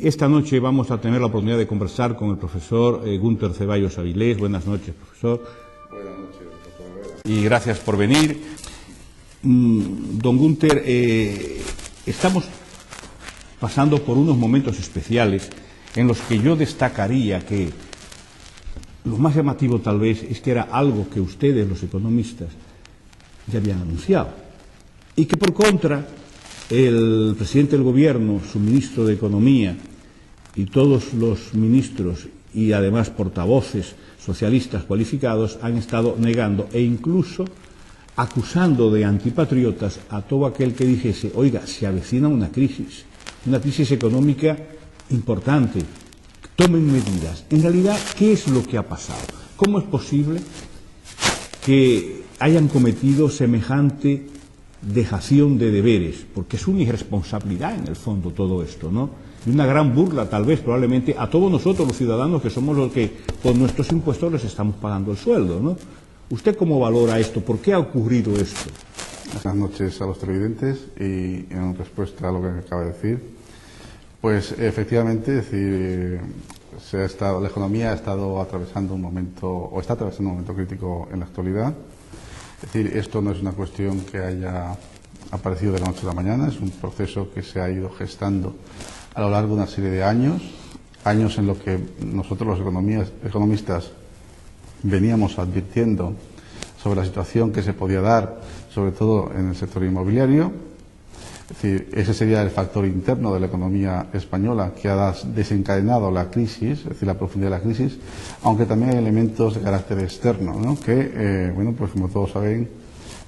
esta noche vamos a tener la oportunidad de conversar con el profesor Gunter Ceballos Avilés. Buenas noches, profesor. Buenas noches, doctor Herrera. Y gracias por venir. Don Gunter, estamos pasando por unos momentos especiales en los que yo destacaría que lo más llamativo tal vez es que era algo que ustedes, los economistas, ya habían anunciado. Y que por contra, el presidente del gobierno, su ministro de Economía y todos los ministros y además portavoces socialistas cualificados han estado negando e incluso acusando de antipatriotas a todo aquel que dijese, oiga, se avecina una crisis económica importante, tomen medidas. En realidad, ¿qué es lo que ha pasado? ¿Cómo es posible que hayan cometido semejante dejación de deberes? Porque es una irresponsabilidad en el fondo todo esto, ¿no? Y una gran burla tal vez probablemente a todos nosotros los ciudadanos que somos los que con nuestros impuestos les estamos pagando el sueldo, ¿no? ¿Usted cómo valora esto? ¿Por qué ha ocurrido esto? Buenas noches a los televidentes y en respuesta a lo que acaba de decir, pues efectivamente, es decir, la economía ha estado atravesando un momento, o está atravesando un momento crítico en la actualidad. Es decir, esto no es una cuestión que haya aparecido de la noche a la mañana, es un proceso que se ha ido gestando a lo largo de una serie de años en los que nosotros los economistas veníamos advirtiendo sobre la situación que se podía dar, sobre todo en el sector inmobiliario. Es decir, ese sería el factor interno de la economía española que ha desencadenado la crisis, es decir, la profundidad de la crisis, aunque también hay elementos de carácter externo, ¿no? Que, bueno, pues como todos saben,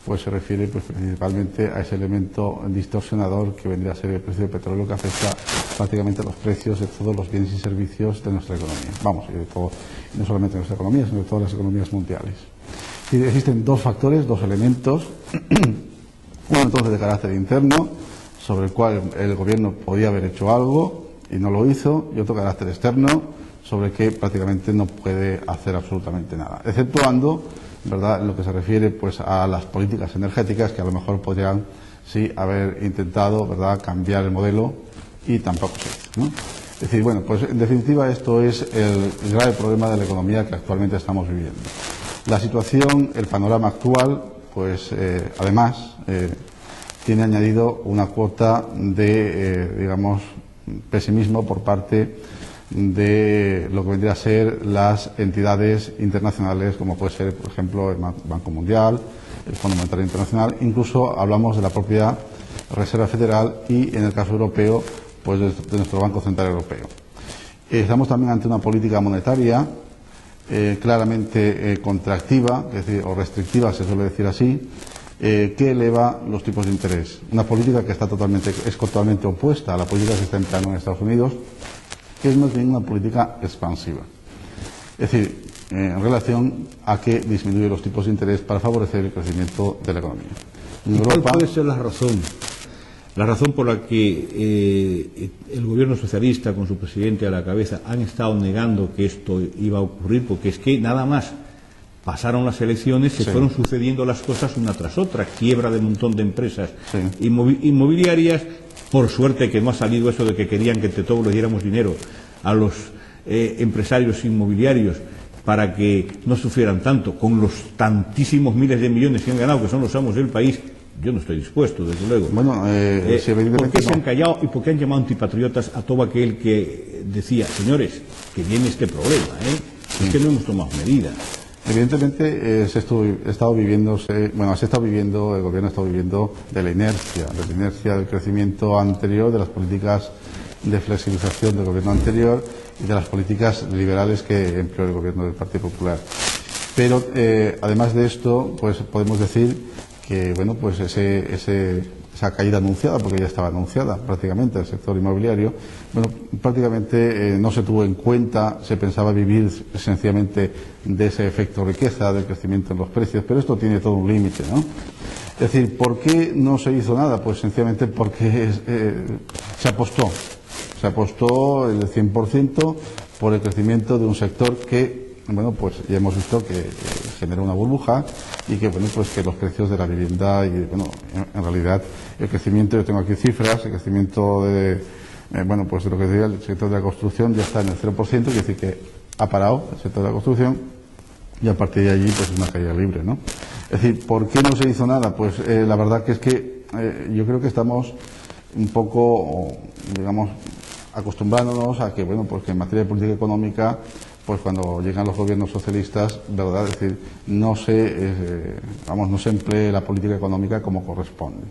pues se refiere pues, principalmente a ese elemento distorsionador que vendría a ser el precio del petróleo, que afecta prácticamente a los precios de todos los bienes y servicios de nuestra economía. Vamos, y de todo, no solamente de nuestra economía, sino de todas las economías mundiales. Es decir, existen dos factores, dos elementos, uno entonces de carácter interno, sobre el cual el gobierno podía haber hecho algo y no lo hizo, y otro carácter externo, sobre el que prácticamente no puede hacer absolutamente nada, exceptuando, ¿verdad?, en lo que se refiere pues a las políticas energéticas, que a lo mejor podrían sí haber intentado, ¿verdad?, cambiar el modelo, y tampoco se hizo, ¿no? Es decir, bueno, pues en definitiva esto es el grave problema de la economía que actualmente estamos viviendo. La situación, el panorama actual, pues además tiene añadido una cuota de, digamos, pesimismo por parte de lo que vendría a ser las entidades internacionales, como puede ser, por ejemplo, el Banco Mundial, el Fondo Monetario Internacional, incluso hablamos de la propia Reserva Federal y, en el caso europeo, pues de nuestro Banco Central Europeo. Estamos también ante una política monetaria claramente contractiva, es decir, o restrictiva, se suele decir así, que eleva los tipos de interés. Una política que es totalmente opuesta a la política que se está empleando en Estados Unidos, que es más bien una política expansiva. Es decir, en relación a que disminuye los tipos de interés para favorecer el crecimiento de la economía. ¿Y cuál puede ser la razón? La razón por la que el gobierno socialista, con su presidente a la cabeza, han estado negando que esto iba a ocurrir, porque es que nada más pasaron las elecciones, se fueron sucediendo las cosas una tras otra, quiebra de un montón de empresas inmobiliarias, por suerte que no ha salido eso de que querían que entre todos le diéramos dinero a los empresarios inmobiliarios para que no sufrieran tanto, con los tantísimos miles de millones que han ganado, que son los amos del país. Yo no estoy dispuesto, desde luego. Bueno, si ¿por qué se han callado y por qué han llamado antipatriotas a todo aquel que decía, señores, que viene este problema, es que no hemos tomado medidas? Evidentemente se ha estado viviendo, el gobierno ha estado viviendo de la inercia del crecimiento anterior, de las políticas de flexibilización del gobierno anterior y de las políticas liberales que empleó el gobierno del Partido Popular. Pero además de esto, pues podemos decir que, bueno, pues esa caída anunciada, porque ya estaba anunciada prácticamente el sector inmobiliario, bueno, prácticamente no se tuvo en cuenta, se pensaba vivir sencillamente de ese efecto riqueza, del crecimiento en los precios, pero esto tiene todo un límite, ¿no? Es decir, ¿por qué no se hizo nada? Pues sencillamente porque se apostó el 100% por el crecimiento de un sector que, bueno, pues ya hemos visto que genera una burbuja y que, bueno, pues que los precios de la vivienda y, bueno, en realidad el crecimiento, yo tengo aquí cifras, el crecimiento bueno, pues lo que decía, el sector de la construcción ya está en el 0%, quiere decir que ha parado el sector de la construcción y a partir de allí pues es una caída libre, ¿no? Es decir, ¿por qué no se hizo nada? Pues la verdad que es que yo creo que estamos un poco, digamos, acostumbrándonos a que, bueno, pues que en materia de política económica, pues cuando llegan los gobiernos socialistas, ¿verdad? Es decir, no se emplee la política económica como corresponde.